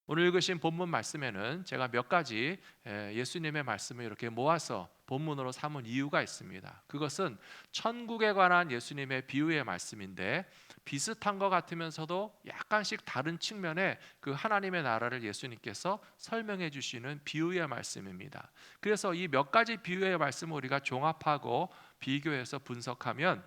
오늘 읽으신 본문 말씀에는 제가 몇 가지 예수님의 말씀을 이렇게 모아서 본문으로 삼은 이유가 있습니다. 그것은 천국에 관한 예수님의 비유의 말씀인데, 비슷한 것 같으면서도 약간씩 다른 측면의 그 하나님의 나라를 예수님께서 설명해 주시는 비유의 말씀입니다. 그래서 이 몇 가지 비유의 말씀을 우리가 종합하고 비교해서 분석하면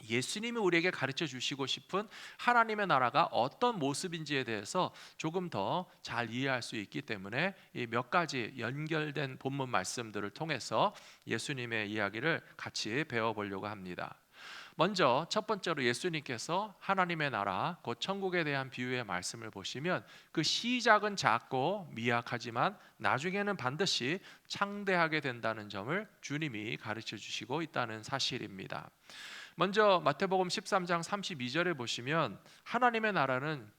예수님이 우리에게 가르쳐 주시고 싶은 하나님의 나라가 어떤 모습인지에 대해서 조금 더 잘 이해할 수 있기 때문에 이 몇 가지 연결된 본문 말씀들을 통해서 예수님의 이야기를 같이 배워보려고 합니다. 먼저 첫 번째로 예수님께서 하나님의 나라 곧 천국에 대한 비유의 말씀을 보시면 그 시작은 작고 미약하지만 나중에는 반드시 창대하게 된다는 점을 주님이 가르쳐 주시고 있다는 사실입니다. 먼저 마태복음 13장 32절에 보시면 하나님의 나라는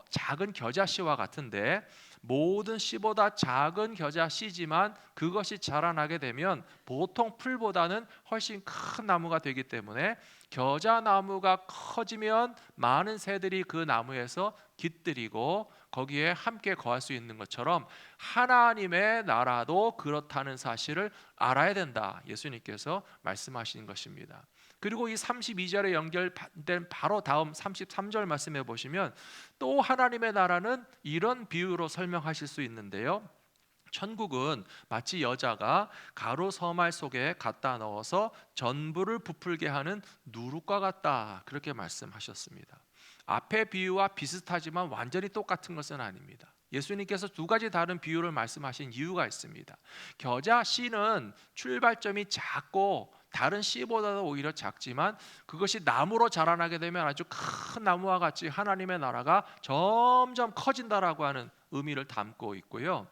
작은 겨자씨와 같은데, 모든 씨보다 작은 겨자씨지만 그것이 자라나게 되면 보통 풀보다는 훨씬 큰 나무가 되기 때문에, 겨자나무가 커지면 많은 새들이 그 나무에서 깃들이고 거기에 함께 거할 수 있는 것처럼 하나님의 나라도 그렇다는 사실을 알아야 된다, 예수님께서 말씀하신 것입니다. 그리고 이 32절에 연결된 바로 다음 33절 말씀해 보시면 또 하나님의 나라는 이런 비유로 설명하실 수 있는데요, 천국은 마치 여자가 가루 서말 속에 갖다 넣어서 전부를 부풀게 하는 누룩과 같다, 그렇게 말씀하셨습니다. 앞의 비유와 비슷하지만 완전히 똑같은 것은 아닙니다. 예수님께서 두 가지 다른 비유를 말씀하신 이유가 있습니다. 겨자 씨는 출발점이 작고 다른 씨보다도 오히려 작지만 그것이 나무로 자라나게 되면 아주 큰 나무와 같이 하나님의 나라가 점점 커진다라고 하는 의미를 담고 있고요,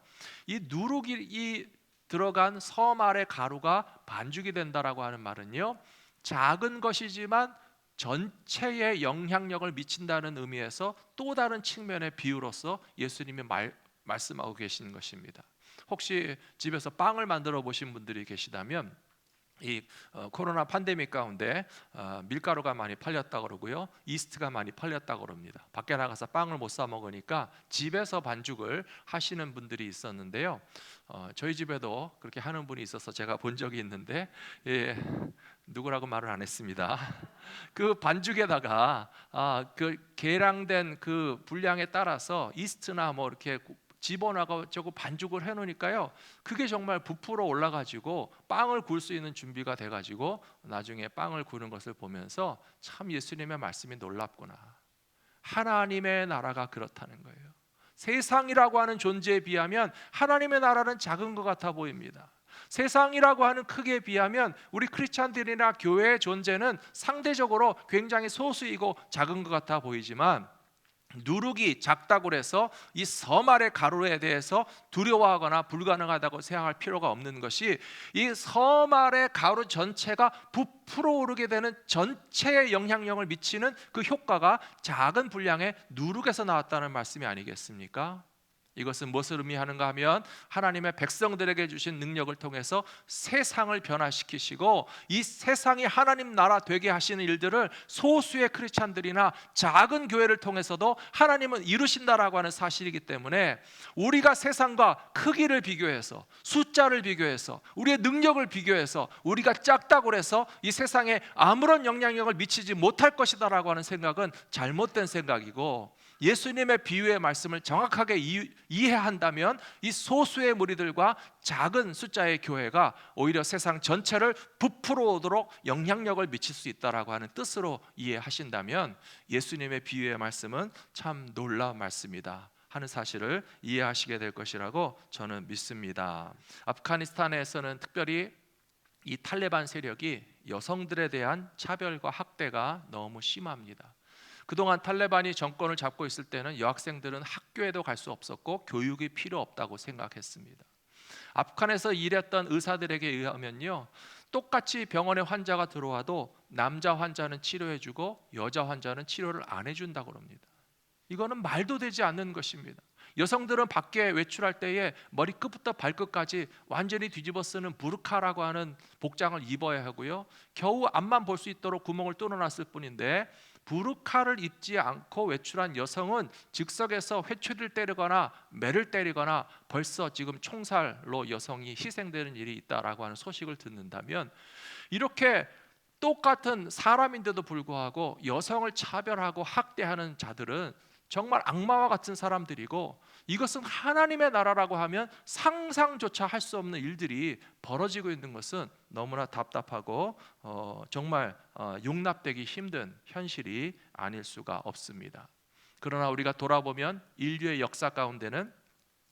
이 누룩이 들어간 섬 아래 가루가 반죽이 된다라고 하는 말은요, 작은 것이지만 전체에 영향력을 미친다는 의미에서 또 다른 측면의 비유로서 예수님이 말씀하고 계시는 것입니다. 혹시 집에서 빵을 만들어 보신 분들이 계시다면 이 코로나 팬데믹 가운데 밀가루가 많이 팔렸다고 그러고요, 이스트가 많이 팔렸다고 그럽니다. 밖에 나가서 빵을 못 사 먹으니까 집에서 반죽을 하시는 분들이 있었는데요, 저희 집에도 그렇게 하는 분이 있어서 제가 본 적이 있는데, 예, 누구라고 말을 안 했습니다. 그 반죽에다가 그 계량된 그 분량에 따라서 이스트나 뭐 이렇게 집어넣어가지고 반죽을 해놓으니까요, 그게 정말 부풀어 올라가지고 빵을 구울 수 있는 준비가 돼가지고 나중에 빵을 구는 것을 보면서 참 예수님의 말씀이 놀랍구나, 하나님의 나라가 그렇다는 거예요. 세상이라고 하는 존재에 비하면 하나님의 나라는 작은 것 같아 보입니다. 세상이라고 하는 크기에 비하면 우리 크리스찬들이나 교회의 존재는 상대적으로 굉장히 소수이고 작은 것 같아 보이지만, 누룩이 작다고 해서 이 섬 아래 가루에 대해서 두려워하거나 불가능하다고 생각할 필요가 없는 것이, 이 섬 아래 가루 전체가 부풀어 오르게 되는 전체의 영향력을 미치는 그 효과가 작은 분량의 누룩에서 나왔다는 말씀이 아니겠습니까? 이것은 무엇을 의미하는가 하면 하나님의 백성들에게 주신 능력을 통해서 세상을 변화시키시고 이 세상이 하나님 나라 되게 하시는 일들을 소수의 크리스찬들이나 작은 교회를 통해서도 하나님은 이루신다라고 하는 사실이기 때문에, 우리가 세상과 크기를 비교해서 숫자를 비교해서 우리의 능력을 비교해서 우리가 작다고 해서 이 세상에 아무런 영향력을 미치지 못할 것이다라고 하는 생각은 잘못된 생각이고, 예수님의 비유의 말씀을 정확하게 이해한다면 이 소수의 무리들과 작은 숫자의 교회가 오히려 세상 전체를 부풀어 오도록 영향력을 미칠 수 있다라고 하는 뜻으로 이해하신다면 예수님의 비유의 말씀은 참 놀라운 말씀이다 하는 사실을 이해하시게 될 것이라고 저는 믿습니다. 아프가니스탄에서는 특별히 이 탈레반 세력이 여성들에 대한 차별과 학대가 너무 심합니다. 그동안 탈레반이 정권을 잡고 있을 때는 여학생들은 학교에도 갈 수 없었고 교육이 필요 없다고 생각했습니다. 아프간에서 일했던 의사들에게 의하면요, 똑같이 병원에 환자가 들어와도 남자 환자는 치료해주고 여자 환자는 치료를 안 해준다고 합니다. 이거는 말도 되지 않는 것입니다. 여성들은 밖에 외출할 때에 머리끝부터 발끝까지 완전히 뒤집어 쓰는 부르카라고 하는 복장을 입어야 하고요, 겨우 앞만 볼 수 있도록 구멍을 뚫어놨을 뿐인데 부르카를 입지 않고 외출한 여성은 즉석에서 회초리를 때리거나 매를 때리거나 벌써 지금 총살로 여성이 희생되는 일이 있다라고 하는 소식을 듣는다면, 이렇게 똑같은 사람인데도 불구하고 여성을 차별하고 학대하는 자들은 정말 악마와 같은 사람들이고, 이것은 하나님의 나라라고 하면 상상조차 할 수 없는 일들이 벌어지고 있는 것은 너무나 답답하고 정말 용납되기 힘든 현실이 아닐 수가 없습니다. 그러나 우리가 돌아보면 인류의 역사 가운데는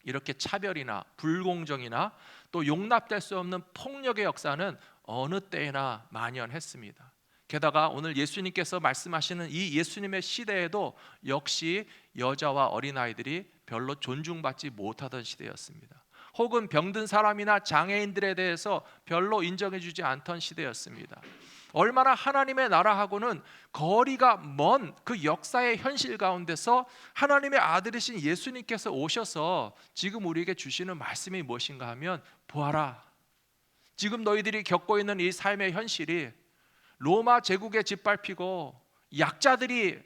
이렇게 차별이나 불공정이나 또 용납될 수 없는 폭력의 역사는 어느 때나 만연했습니다. 게다가 오늘 예수님께서 말씀하시는 이 예수님의 시대에도 역시 여자와 어린아이들이 별로 존중받지 못하던 시대였습니다. 혹은 병든 사람이나 장애인들에 대해서 별로 인정해주지 않던 시대였습니다. 얼마나 하나님의 나라하고는 거리가 먼 그 역사의 현실 가운데서 하나님의 아들이신 예수님께서 오셔서 지금 우리에게 주시는 말씀이 무엇인가 하면, 보아라, 지금 너희들이 겪고 있는 이 삶의 현실이 로마 제국에 짓밟히고 약자들이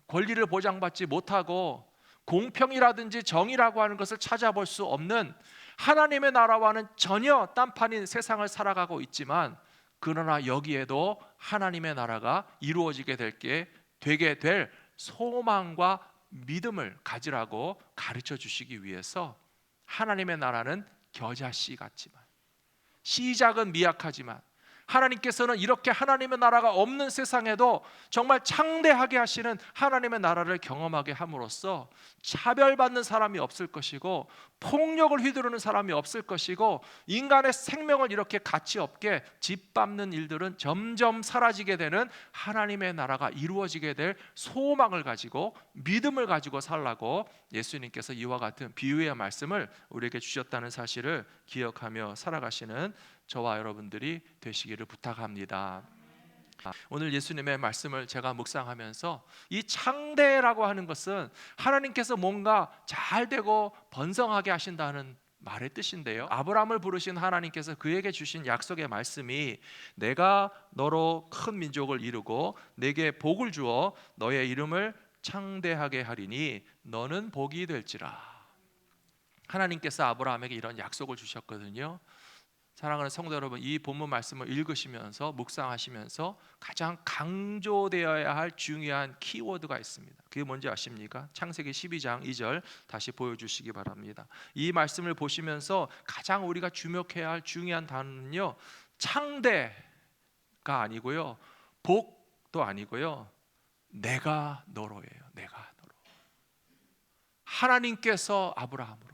권리를 보장받지 못하고 공평이라든지 정의라고 하는 것을 찾아볼 수 없는 하나님의 나라와는 전혀 딴판인 세상을 살아가고 있지만, 그러나 여기에도 하나님의 나라가 이루어지게 되게 될 소망과 믿음을 가지라고 가르쳐 주시기 위해서, 하나님의 나라는 겨자씨 같지만, 시작은 미약하지만, 하나님께서는 이렇게 하나님의 나라가 없는 세상에도 정말 창대하게 하시는 하나님의 나라를 경험하게 함으로써 차별받는 사람이 없을 것이고, 폭력을 휘두르는 사람이 없을 것이고, 인간의 생명을 이렇게 가치 없게 짓밟는 일들은 점점 사라지게 되는 하나님의 나라가 이루어지게 될 소망을 가지고 믿음을 가지고 살라고 예수님께서 이와 같은 비유의 말씀을 우리에게 주셨다는 사실을 기억하며 살아가시는 저와 여러분들이 되시기를 부탁합니다. 오늘 예수님의 말씀을 제가 묵상하면서 이 창대라고 하는 것은 하나님께서 뭔가 잘 되고 번성하게 하신다는 말의 뜻인데요, 아브라함을 부르신 하나님께서 그에게 주신 약속의 말씀이 내가 너로 큰 민족을 이루고 내게 복을 주어 너의 이름을 창대하게 하리니 너는 복이 될지라. 하나님께서 아브라함에게 이런 약속을 주셨거든요. 사랑하는 성도 여러분, 이 본문 말씀을 읽으시면서 묵상하시면서 가장 강조되어야 할 중요한 키워드가 있습니다. 그게 뭔지 아십니까? 창세기 12장 2절 다시 보여주시기 바랍니다. 이 말씀을 보시면서 가장 우리가 주목해야 할 중요한 단어는요, 창대가 아니고요, 복도 아니고요, 내가 너로예요. 내가 너로. 하나님께서 아브라함으로,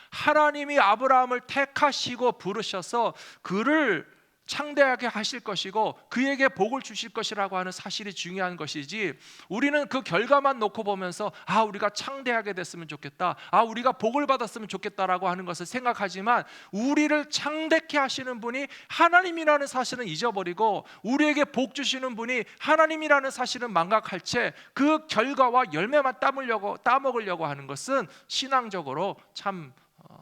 하나님이 아브라함을 택하시고 부르셔서 그를 창대하게 하실 것이고 그에게 복을 주실 것이라고 하는 사실이 중요한 것이지, 우리는 그 결과만 놓고 보면서 우리가 창대하게 됐으면 좋겠다, 우리가 복을 받았으면 좋겠다라고 하는 것을 생각하지만, 우리를 창대케 하시는 분이 하나님이라는 사실은 잊어버리고 우리에게 복 주시는 분이 하나님이라는 사실은 망각할 채 그 결과와 열매만 따먹으려고 하는 것은 신앙적으로 참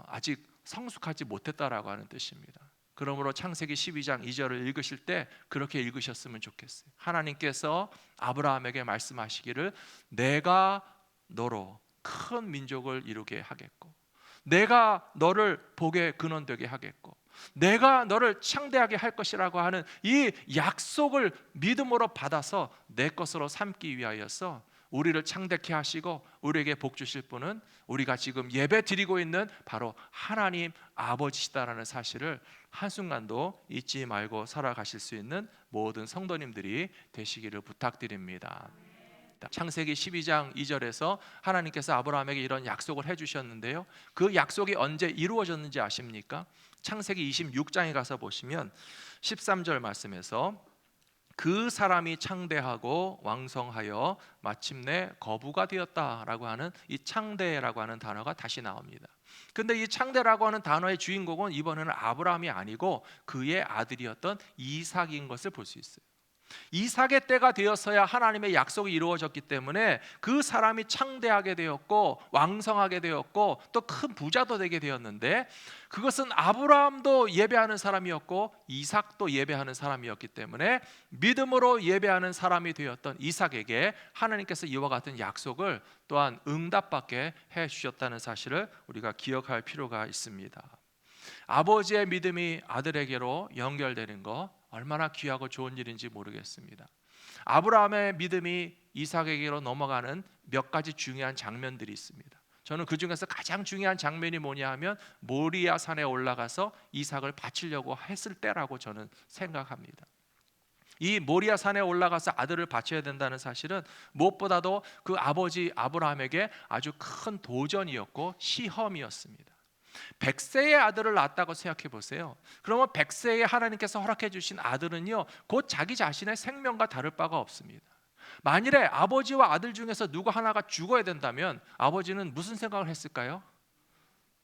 아직 성숙하지 못했다라고 하는 뜻입니다. 그러므로 창세기 12장 2절을 읽으실 때 그렇게 읽으셨으면 좋겠어요. 하나님께서 아브라함에게 말씀하시기를 내가 너로 큰 민족을 이루게 하겠고, 내가 너를 복의 근원되게 하겠고, 내가 너를 창대하게 할 것이라고 하는 이 약속을 믿음으로 받아서 내 것으로 삼기 위하여서 우리를 창대케 하시고 우리에게 복 주실 분은 우리가 지금 예배 드리고 있는 바로 하나님 아버지시다라는 사실을 한순간도 잊지 말고 살아가실 수 있는 모든 성도님들이 되시기를 부탁드립니다. 창세기 12장 2절에서 하나님께서 아브라함에게 이런 약속을 해주셨는데요, 그 약속이 언제 이루어졌는지 아십니까? 창세기 26장에 가서 보시면 13절 말씀에서 그 사람이 창대하고 왕성하여 마침내 거부가 되었다라고 하는 이 창대라고 하는 단어가 다시 나옵니다. 근데 이 창대라고 하는 단어의 주인공은 이번에는 아브라함이 아니고 그의 아들이었던 이삭인 것을 볼 수 있어요. 이삭의 때가 되었어야 하나님의 약속이 이루어졌기 때문에 그 사람이 창대하게 되었고 왕성하게 되었고 또 큰 부자도 되게 되었는데, 그것은 아브라함도 예배하는 사람이었고 이삭도 예배하는 사람이었기 때문에 믿음으로 예배하는 사람이 되었던 이삭에게 하나님께서 이와 같은 약속을 또한 응답받게 해 주셨다는 사실을 우리가 기억할 필요가 있습니다. 아버지의 믿음이 아들에게로 연결되는 거 얼마나 귀하고 좋은 일인지 모르겠습니다. 아브라함의 믿음이 이삭에게로 넘어가는 몇 가지 중요한 장면들이 있습니다. 저는 그 중에서 가장 중요한 장면이 뭐냐 하면 모리아 산에 올라가서 이삭을 바치려고 했을 때라고 저는 생각합니다. 이 모리아 산에 올라가서 아들을 바쳐야 된다는 사실은 무엇보다도 그 아버지 아브라함에게 아주 큰 도전이었고 시험이었습니다. 100세의 아들을 낳았다고 생각해 보세요. 그러면 100세에 하나님께서 허락해 주신 아들은요, 곧 자기 자신의 생명과 다를 바가 없습니다. 만일에 아버지와 아들 중에서 누구 하나가 죽어야 된다면 아버지는 무슨 생각을 했을까요?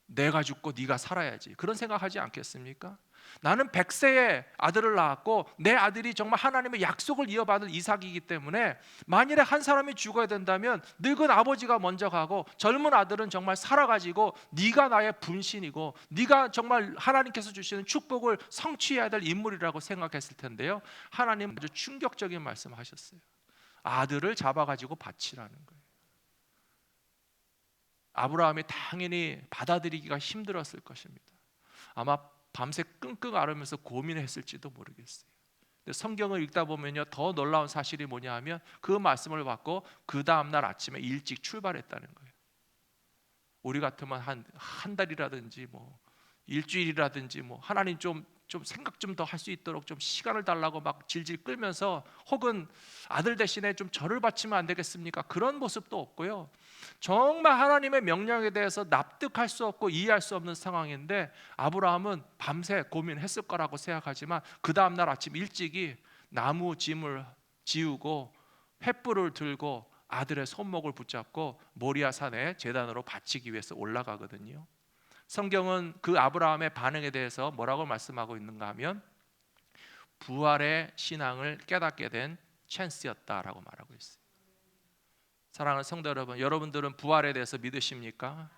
내가 죽고 네가 살아야지, 그런 생각하지 않겠습니까? 나는 100세의 아들을 낳았고 내 아들이 정말 하나님의 약속을 이어받을 이삭이기 때문에 만일에 한 사람이 죽어야 된다면 늙은 아버지가 먼저 가고 젊은 아들은 정말 살아가지고 네가 나의 분신이고 네가 정말 하나님께서 주시는 축복을 성취해야 될 인물이라고 생각했을 텐데요, 하나님 아주 충격적인 말씀하셨어요. 아들을 잡아가지고 바치라는 거예요. 아브라함이 당연히 받아들이기가 힘들었을 것입니다. 아마 밤새 끙끙 앓으면서 고민했을지도 모르겠어요. 근데 성경을 읽다 보면요, 더 놀라운 사실이 뭐냐 하면 그 말씀을 받고 그 다음날 아침에 일찍 출발했다는 거예요. 우리 같으면 한 달이라든지 뭐 일주일이라든지 뭐 하나님 좀 생각 좀 더 할 수 있도록 좀 시간을 달라고 막 질질 끌면서, 혹은 아들 대신에 좀 절을 바치면 안 되겠습니까? 그런 모습도 없고요. 정말 하나님의 명령에 대해서 납득할 수 없고 이해할 수 없는 상황인데 아브라함은 밤새 고민했을 거라고 생각하지만 그 다음날 아침 일찍이 나무 짐을 지우고 횃불을 들고 아들의 손목을 붙잡고 모리아 산에 제단으로 바치기 위해서 올라가거든요. 성경은 그 아브라함의 반응에 대해서 뭐라고 말씀하고 있는가 하면 부활의 신앙을 깨닫게 된 찬스였다라고 말하고 있어요. 사랑하는 성도 여러분, 여러분들은 부활에 대해서 믿으십니까?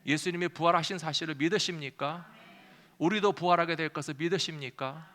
예수님이 부활하신 사실을 믿으십니까? 우리도 부활하게 될 것을 믿으십니까?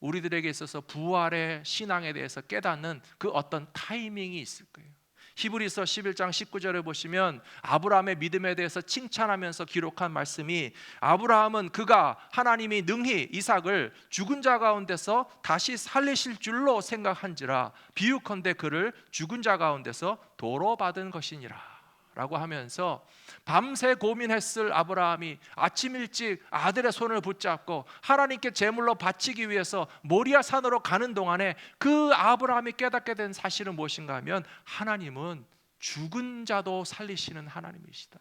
우리들에게 있어서 부활의 신앙에 대해서 깨닫는 그 어떤 타이밍이 있을 거예요. 히브리서 11장 19절에 보시면 아브라함의 믿음에 대해서 칭찬하면서 기록한 말씀이, 아브라함은 그가 하나님이 능히 이삭을 죽은 자 가운데서 다시 살리실 줄로 생각한지라 비유컨대 그를 죽은 자 가운데서 도로 받은 것이니라 라고 하면서, 밤새 고민했을 아브라함이 아침 일찍 아들의 손을 붙잡고 하나님께 제물로 바치기 위해서 모리아 산으로 가는 동안에 그 아브라함이 깨닫게 된 사실은 무엇인가 하면 하나님은 죽은 자도 살리시는 하나님이시다.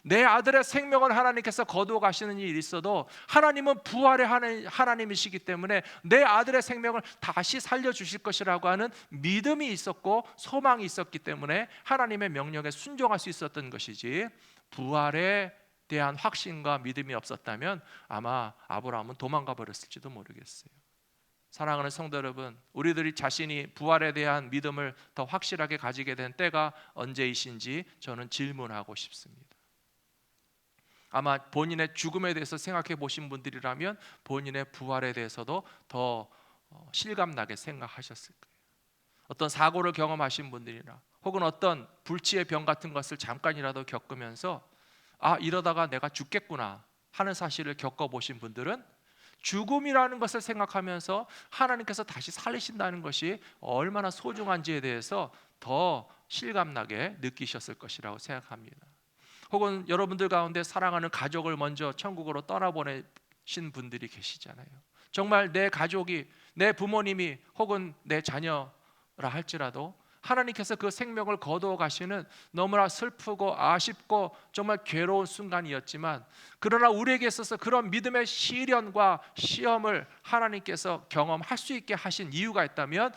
내 아들의 생명을 하나님께서 거두어 가시는 일이 있어도 하나님은 부활의 하나님이시기 때문에 내 아들의 생명을 다시 살려주실 것이라고 하는 믿음이 있었고 소망이 있었기 때문에 하나님의 명령에 순종할 수 있었던 것이지, 부활에 대한 확신과 믿음이 없었다면 아마 아브라함은 도망가 버렸을지도 모르겠어요. 사랑하는 성도 여러분, 우리들이 자신이 부활에 대한 믿음을 더 확실하게 가지게 된 때가 언제이신지 저는 질문하고 싶습니다. 아마 본인의 죽음에 대해서 생각해 보신 분들이라면 본인의 부활에 대해서도 더 실감나게 생각하셨을 거예요. 어떤 사고를 경험하신 분들이나 혹은 어떤 불치의 병 같은 것을 잠깐이라도 겪으면서 이러다가 내가 죽겠구나 하는 사실을 겪어보신 분들은 죽음이라는 것을 생각하면서 하나님께서 다시 살리신다는 것이 얼마나 소중한지에 대해서 더 실감나게 느끼셨을 것이라고 생각합니다. 혹은 여러분들 가운데 사랑하는 가족을 먼저 천국으로 떠나보내신 분들이 계시잖아요. 정말 내 가족이, 내 부모님이 혹은 내 자녀라 할지라도 하나님께서 그 생명을 거두어 가시는 너무나 슬프고 아쉽고 정말 괴로운 순간이었지만, 그러나 우리에게 있어서 그런 믿음의 시련과 시험을 하나님께서 경험할 수 있게 하신 이유가 있다면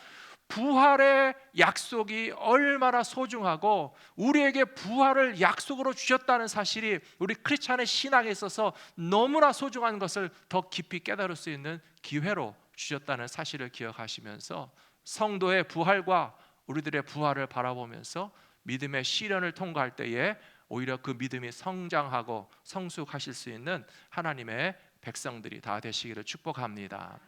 부활의 약속이 얼마나 소중하고 우리에게 부활을 약속으로 주셨다는 사실이 우리 크리스찬의 신앙에 있어서 너무나 소중한 것을 더 깊이 깨달을 수 있는 기회로 주셨다는 사실을 기억하시면서 성도의 부활과 우리들의 부활을 바라보면서 믿음의 시련을 통과할 때에 오히려 그 믿음이 성장하고 성숙하실 수 있는 하나님의 백성들이 다 되시기를 축복합니다.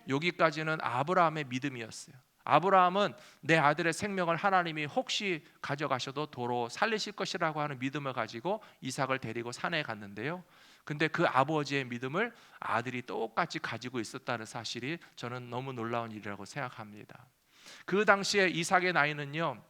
여기까지는 아브라함의 믿음이었어요. 아브라함은 내 아들의 생명을 하나님이 혹시 가져가셔도 도로 살리실 것이라고 하는 믿음을 가지고 이삭을 데리고 산에 갔는데요. 근데 그 아버지의 믿음을 아들이 똑같이 가지고 있었다는 사실이 저는 너무 놀라운 일이라고 생각합니다. 그 당시에 이삭의 나이는요,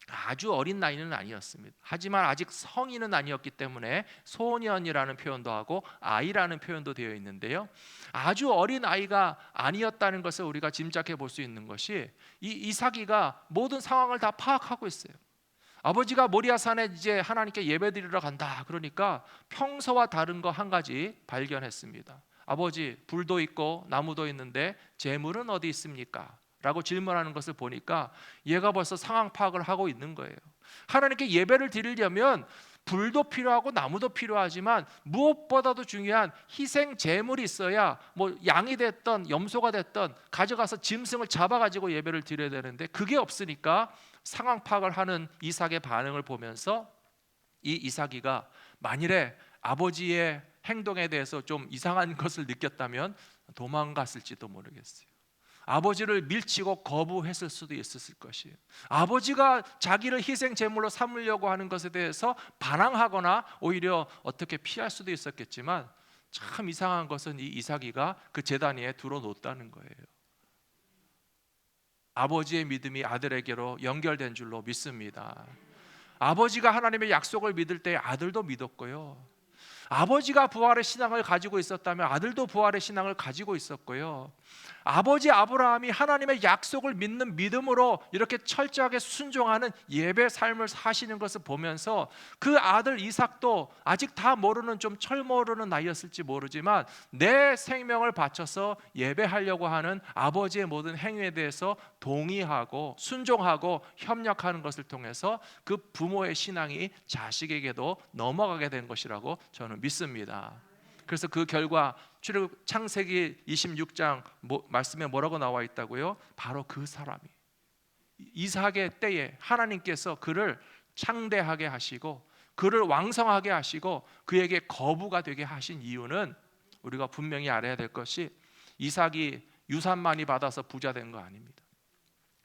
아주 어린 나이는 아니었습니다. 하지만 아직 성인은 아니었기 때문에 소년이라는 표현도 하고 아이라는 표현도 되어 있는데요, 아주 어린 아이가 아니었다는 것을 우리가 짐작해 볼 수 있는 것이 이 이삭이가 모든 상황을 다 파악하고 있어요. 아버지가 모리아산에 이제 하나님께 예배드리러 간다 그러니까 평소와 다른 거 한 가지 발견했습니다. 아버지, 불도 있고 나무도 있는데 재물은 어디 있습니까? 라고 질문하는 것을 보니까 얘가 벌써 상황 파악을 하고 있는 거예요. 하나님께 예배를 드리려면 불도 필요하고 나무도 필요하지만 무엇보다도 중요한 희생 제물이 있어야 뭐 양이 됐던 염소가 됐던 가져가서 짐승을 잡아가지고 예배를 드려야 되는데 그게 없으니까 상황 파악을 하는 이삭의 반응을 보면서 이 이삭이가 만일에 아버지의 행동에 대해서 좀 이상한 것을 느꼈다면 도망갔을지도 모르겠어요. 아버지를 밀치고 거부했을 수도 있었을 것이에요. 아버지가 자기를 희생 제물로 삼으려고 하는 것에 대해서 반항하거나 오히려 어떻게 피할 수도 있었겠지만 참 이상한 것은 이 이삭이가 그 제단 위에 두어놓았다는 거예요. 아버지의 믿음이 아들에게로 연결된 줄로 믿습니다. 아버지가 하나님의 약속을 믿을 때 아들도 믿었고요, 아버지가 부활의 신앙을 가지고 있었다면 아들도 부활의 신앙을 가지고 있었고요, 아버지 아브라함이 하나님의 약속을 믿는 믿음으로 이렇게 철저하게 순종하는 예배 삶을 사시는 것을 보면서 그 아들 이삭도 아직 다 모르는 좀 철모르는 나이였을지 모르지만 내 생명을 바쳐서 예배하려고 하는 아버지의 모든 행위에 대해서 동의하고 순종하고 협력하는 것을 통해서 그 부모의 신앙이 자식에게도 넘어가게 된 것이라고 저는 믿습니다. 그래서 그 결과 출애굽 창세기 26장 말씀에 뭐라고 나와 있다고요? 바로 그 사람이 이삭의 때에 하나님께서 그를 창대하게 하시고 그를 왕성하게 하시고 그에게 거부가 되게 하신 이유는 우리가 분명히 알아야 될 것이 이삭이 유산 많이 받아서 부자 된 거 아닙니다.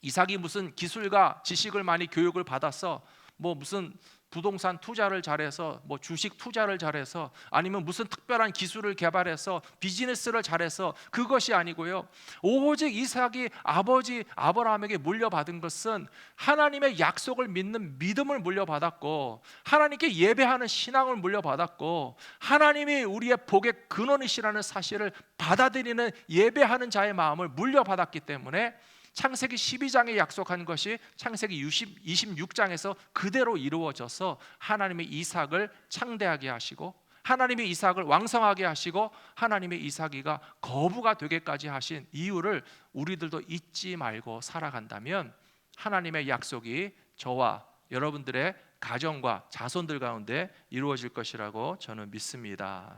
이삭이 무슨 기술과 지식을 많이 교육을 받아서 뭐 무슨 부동산 투자를 잘해서 뭐 주식 투자를 잘해서 아니면 무슨 특별한 기술을 개발해서 비즈니스를 잘해서 그것이 아니고요, 오직 이삭이 아버지 아브라함에게 물려받은 것은 하나님의 약속을 믿는 믿음을 물려받았고 하나님께 예배하는 신앙을 물려받았고 하나님이 우리의 복의 근원이시라는 사실을 받아들이는 예배하는 자의 마음을 물려받았기 때문에 창세기 12장에 약속한 것이 창세기 26장에서 그대로 이루어져서 하나님의 이삭을 창대하게 하시고 하나님의 이삭을 왕성하게 하시고 하나님의 이삭이가 거부가 되게까지 하신 이유를 우리들도 잊지 말고 살아간다면 하나님의 약속이 저와 여러분들의 가정과 자손들 가운데 이루어질 것이라고 저는 믿습니다.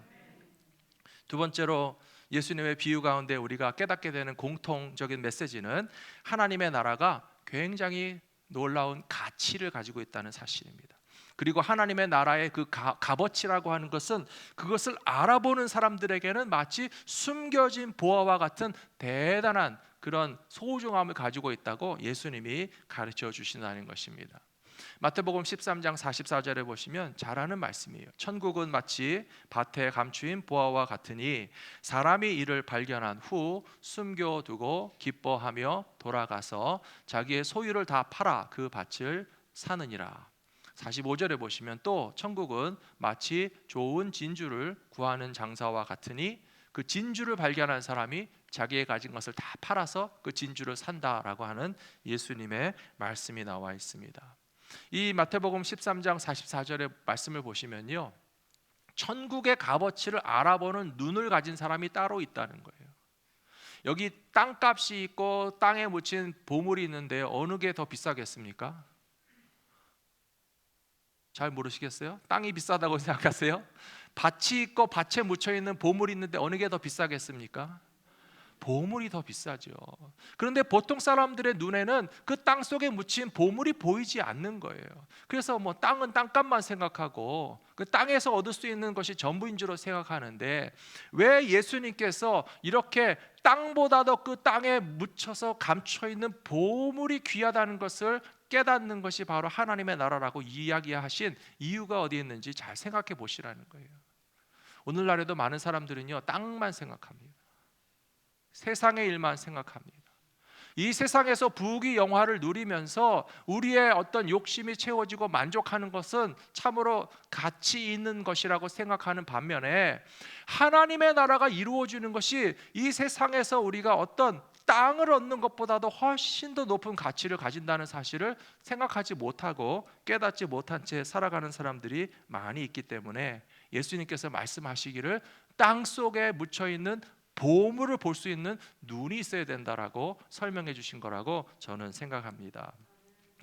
두 번째로 예수님의 비유 가운데 우리가 깨닫게 되는 공통적인 메시지는 하나님의 나라가 굉장히 놀라운 가치를 가지고 있다는 사실입니다. 그리고 하나님의 나라의 그 값어치라고 하는 것은 그것을 알아보는 사람들에게는 마치 숨겨진 보화와 같은 대단한 그런 소중함을 가지고 있다고 예수님이 가르쳐 주신다는 것입니다. 마태복음 13장 44절에 보시면 잘 아는 말씀이에요. 천국은 마치 밭에 감추인 보화와 같으니 사람이 이를 발견한 후 숨겨두고 기뻐하며 돌아가서 자기의 소유를 다 팔아 그 밭을 사느니라. 45절에 보시면 또 천국은 마치 좋은 진주를 구하는 장사와 같으니 그 진주를 발견한 사람이 자기의 가진 것을 다 팔아서 그 진주를 산다라고 하는 예수님의 말씀이 나와 있습니다. 이 마태복음 13장 44절의 말씀을 보시면요, 천국의 값어치를 알아보는 눈을 가진 사람이 따로 있다는 거예요. 여기 땅값이 있고 땅에 묻힌 보물이 있는데 어느 게 더 비싸겠습니까? 잘 모르시겠어요? 땅이 비싸다고 생각하세요? 밭이 있고 밭에 묻혀 있는 보물이 있는데 어느 게 더 비싸겠습니까? 보물이 더 비싸죠. 그런데 보통 사람들의 눈에는 그 땅 속에 묻힌 보물이 보이지 않는 거예요. 그래서 뭐 땅은 땅값만 생각하고 그 땅에서 얻을 수 있는 것이 전부인 줄로 생각하는데, 왜 예수님께서 이렇게 땅보다도 그 땅에 묻혀서 감춰 있는 보물이 귀하다는 것을 깨닫는 것이 바로 하나님의 나라라고 이야기하신 이유가 어디 있는지 잘 생각해 보시라는 거예요. 오늘날에도 많은 사람들은요, 땅만 생각합니다. 세상의 일만 생각합니다. 이 세상에서 부귀 영화를 누리면서 우리의 어떤 욕심이 채워지고 만족하는 것은 참으로 가치 있는 것이라고 생각하는 반면에, 하나님의 나라가 이루어지는 것이 이 세상에서 우리가 어떤 땅을 얻는 것보다도 훨씬 더 높은 가치를 가진다는 사실을 생각하지 못하고 깨닫지 못한 채 살아가는 사람들이 많이 있기 때문에, 예수님께서 말씀하시기를 땅 속에 묻혀 있는 보물을 볼 수 있는 눈이 있어야 된다라고 설명해 주신 거라고 저는 생각합니다.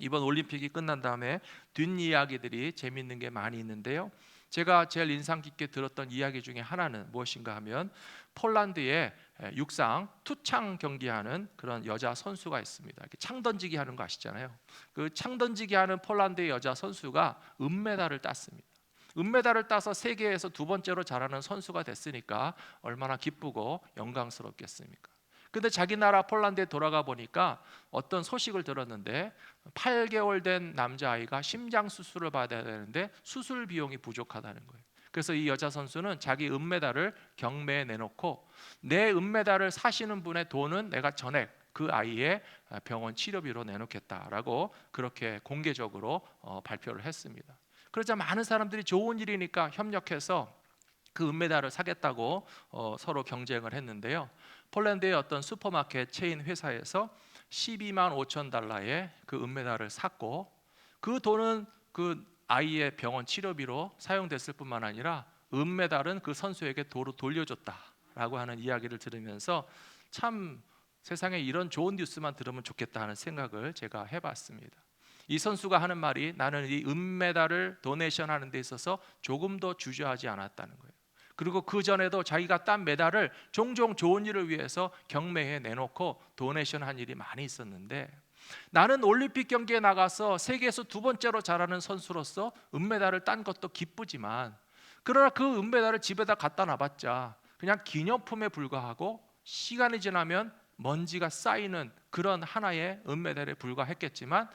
이번 올림픽이 끝난 다음에 뒷이야기들이 재미있는 게 많이 있는데요, 제가 제일 인상 깊게 들었던 이야기 중에 하나는 무엇인가 하면, 폴란드에 육상 투창 경기하는 그런 여자 선수가 있습니다. 창 던지기 하는 거 아시잖아요. 그 창 던지기 하는 폴란드의 여자 선수가 은메달을 땄습니다. 은메달을 따서 세계에서 두 번째로 잘하는 선수가 됐으니까 얼마나 기쁘고 영광스럽겠습니까? 근데 자기 나라 폴란드에 돌아가 보니까 어떤 소식을 들었는데, 8개월 된 남자아이가 심장 수술을 받아야 되는데 수술 비용이 부족하다는 거예요. 그래서 이 여자 선수는 자기 은메달을 경매에 내놓고, 내 은메달을 사시는 분의 돈은 내가 전액 그 아이의 병원 치료비로 내놓겠다라고 그렇게 공개적으로 발표를 했습니다. 그러자 많은 사람들이 좋은 일이니까 협력해서 그 은메달을 사겠다고 서로 경쟁을 했는데요, 폴란드의 어떤 슈퍼마켓 체인 회사에서 12만 5천 달러에 그 은메달을 샀고, 그 돈은 그 아이의 병원 치료비로 사용됐을 뿐만 아니라 은메달은 그 선수에게 도로 돌려줬다라고 하는 이야기를 들으면서, 참 세상에 이런 좋은 뉴스만 들으면 좋겠다 하는 생각을 제가 해봤습니다. 이 선수가 하는 말이, 나는 이 은메달을 도네이션 하는 데 있어서 조금도 주저하지 않았다는 거예요. 그리고 그 전에도 자기가 딴 메달을 종종 좋은 일을 위해서 경매에 내놓고 도네이션 한 일이 많이 있었는데, 나는 올림픽 경기에 나가서 세계에서 두 번째로 잘하는 선수로서 은메달을 딴 것도 기쁘지만, 그러나 그 은메달을 집에다 갖다 놔봤자 그냥 기념품에 불과하고 시간이 지나면 먼지가 쌓이는 그런 하나의 은메달에 불과했겠지만,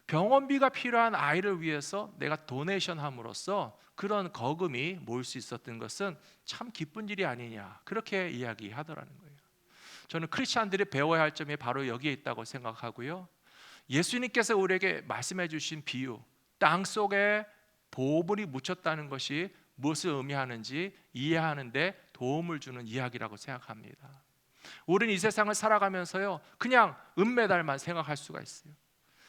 병원비가 필요한 아이를 위해서 내가 도네이션 함으로써 그런 거금이 모일 수 있었던 것은 참 기쁜 일이 아니냐, 그렇게 이야기하더라는 거예요. 저는 크리스찬들이 배워야 할 점이 바로 여기에 있다고 생각하고요, 예수님께서 우리에게 말씀해 주신 비유, 땅 속에 보물이 묻혔다는 것이 무엇을 의미하는지 이해하는 데 도움을 주는 이야기라고 생각합니다. 우리는 이 세상을 살아가면서요, 그냥 은메달만 생각할 수가 있어요.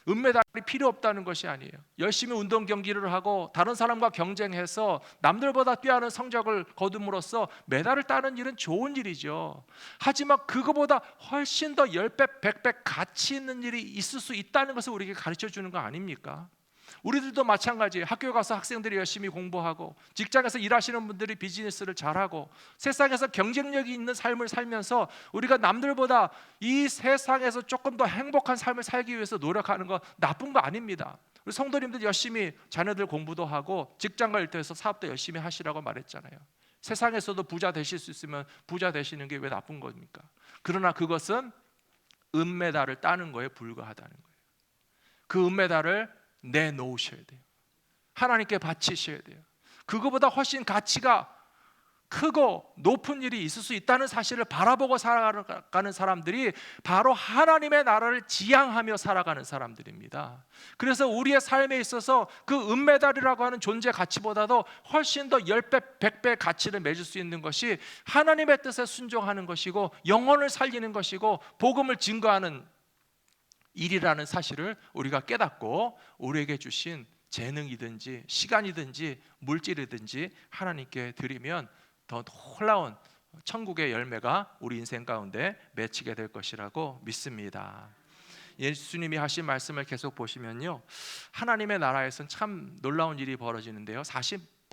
은메달이 필요 없다는 것이 아니에요. 열심히 운동 경기를 하고 다른 사람과 경쟁해서 남들보다 뛰어난 성적을 거둠으로써 메달을 따는 일은 좋은 일이죠. 하지만 그거보다 훨씬 더 10배, 100배 가치 있는 일이 있을 수 있다는 것을 우리에게 가르쳐 주는 거 아닙니까? 우리들도 마찬가지예요. 학교에 가서 학생들이 열심히 공부하고, 직장에서 일하시는 분들이 비즈니스를 잘하고, 세상에서 경쟁력이 있는 삶을 살면서 우리가 남들보다 이 세상에서 조금 더 행복한 삶을 살기 위해서 노력하는 거 나쁜 거 아닙니다. 우리 성도님들 열심히 자녀들 공부도 하고 직장과 일터에서 사업도 열심히 하시라고 말했잖아요. 세상에서도 부자 되실 수 있으면 부자 되시는 게 왜 나쁜 겁니까? 그러나 그것은 은메달을 따는 거에 불과하다는 거예요. 그 은메달을 내놓으셔야 돼요. 하나님께 바치셔야 돼요. 그거보다 훨씬 가치가 크고 높은 일이 있을 수 있다는 사실을 바라보고 살아가는 사람들이 바로 하나님의 나라를 지향하며 살아가는 사람들입니다. 그래서 우리의 삶에 있어서 그 은메달이라고 하는 존재 가치보다도 훨씬 더 10배, 100배 가치를 맺을 수 있는 것이 하나님의 뜻에 순종하는 것이고, 영혼을 살리는 것이고, 복음을 증거하는 일이라는 사실을 우리가 깨닫고, 우리에게 주신 재능이든지 시간이든지 물질이든지 하나님께 드리면 더 놀라운 천국의 열매가 우리 인생 가운데 맺히게 될 것이라고 믿습니다. 예수님이 하신 말씀을 계속 보시면요, 하나님의 나라에서는 참 놀라운 일이 벌어지는데요,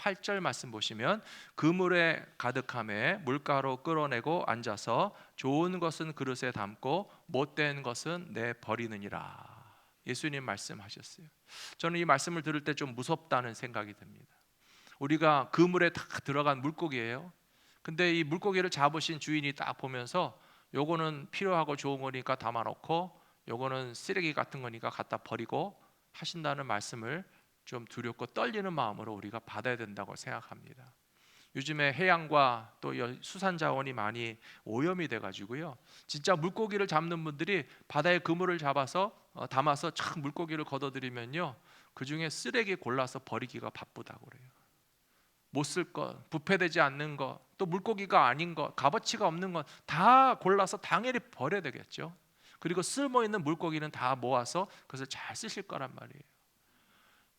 8절 말씀 보시면 그물에 가득함에 물가로 끌어내고 앉아서 좋은 것은 그릇에 담고 못된 것은 내버리느니라. 예수님 말씀하셨어요. 저는 이 말씀을 들을 때 좀 무섭다는 생각이 듭니다. 우리가 그물에 다 들어간 물고기예요. 근데 이 물고기를 잡으신 주인이 딱 보면서 요거는 필요하고 좋은 거니까 담아놓고 요거는 쓰레기 같은 거니까 갖다 버리고 하신다는 말씀을 좀 두렵고 떨리는 마음으로 우리가 받아야 된다고 생각합니다. 요즘에 해양과 또 수산 자원이 많이 오염이 돼가지고요, 진짜 물고기를 잡는 분들이 바다에 그물을 잡아서 담아서 참 물고기를 걷어들이면요, 그 중에 쓰레기 골라서 버리기가 바쁘다고 그래요. 못 쓸 것, 부패되지 않는 것, 또 물고기가 아닌 것, 값어치가 없는 것 다 골라서 당연히 버려야 되겠죠. 그리고 쓸모 있는 물고기는 다 모아서 그것을 잘 쓰실 거란 말이에요.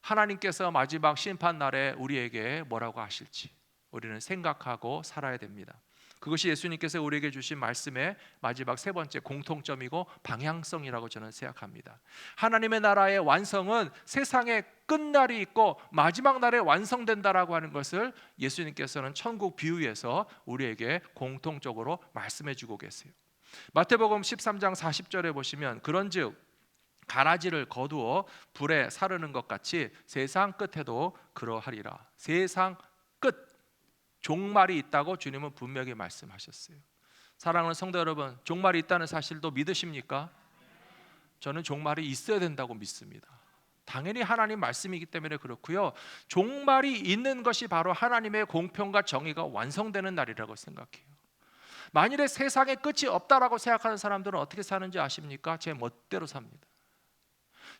하나님께서 마지막 심판 날에 우리에게 뭐라고 하실지 우리는 생각하고 살아야 됩니다. 그것이 예수님께서 우리에게 주신 말씀의 마지막 세 번째 공통점이고 방향성이라고 저는 생각합니다. 하나님의 나라의 완성은 세상에 끝날이 있고 마지막 날에 완성된다라고 하는 것을 예수님께서는 천국 비유에서 우리에게 공통적으로 말씀해 주고 계세요. 마태복음 13장 40절에 보시면 그런즉 가라지를 거두어 불에 사르는 것 같이 세상 끝에도 그러하리라. 세상 끝, 종말이 있다고 주님은 분명히 말씀하셨어요. 사랑하는 성도 여러분, 종말이 있다는 사실도 믿으십니까? 저는 종말이 있어야 된다고 믿습니다. 당연히 하나님 말씀이기 때문에 그렇고요, 종말이 있는 것이 바로 하나님의 공평과 정의가 완성되는 날이라고 생각해요. 만일에 세상에 끝이 없다라고 생각하는 사람들은 어떻게 사는지 아십니까? 제 멋대로 삽니다.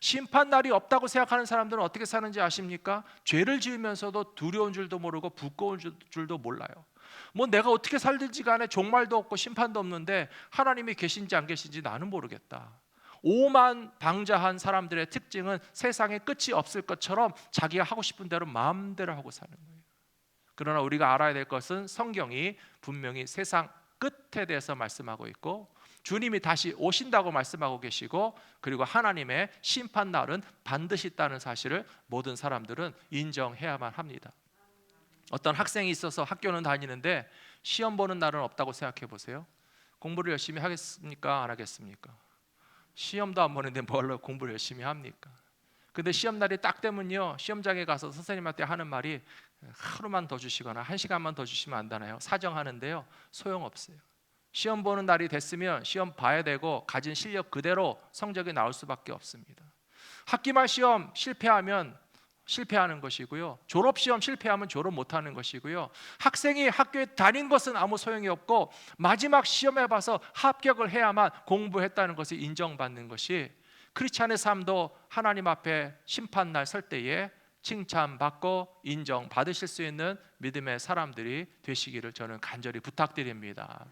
심판날이 없다고 생각하는 사람들은 어떻게 사는지 아십니까? 죄를 지으면서도 두려운 줄도 모르고 부끄러운 줄도 몰라요. 뭐 내가 어떻게 살든지 간에 종말도 없고 심판도 없는데 하나님이 계신지 안 계신지 나는 모르겠다. 오만방자한 사람들의 특징은 세상에 끝이 없을 것처럼 자기가 하고 싶은 대로 마음대로 하고 사는 거예요. 그러나 우리가 알아야 될 것은 성경이 분명히 세상 끝에 대해서 말씀하고 있고 주님이 다시 오신다고 말씀하고 계시고, 그리고 하나님의 심판날은 반드시 있다는 사실을 모든 사람들은 인정해야만 합니다. 어떤 학생이 있어서 학교는 다니는데 시험 보는 날은 없다고 생각해 보세요. 공부를 열심히 하겠습니까? 안 하겠습니까? 시험도 안 보는데 뭘로 공부를 열심히 합니까? 근데 시험날이 딱 되면요, 시험장에 가서 선생님한테 하는 말이 하루만 더 주시거나 1시간만 더 주시면 안 되나요? 사정하는데요, 소용없어요. 시험 보는 날이 됐으면 시험 봐야 되고 가진 실력 그대로 성적이 나올 수밖에 없습니다. 학기말 시험 실패하면 실패하는 것이고요, 졸업시험 실패하면 졸업 못하는 것이고요, 학생이 학교에 다닌 것은 아무 소용이 없고 마지막 시험에 봐서 합격을 해야만 공부했다는 것을 인정받는 것이, 크리스찬의 삶도 하나님 앞에 심판날 설 때에 칭찬받고 인정받으실 수 있는 믿음의 사람들이 되시기를 저는 간절히 부탁드립니다.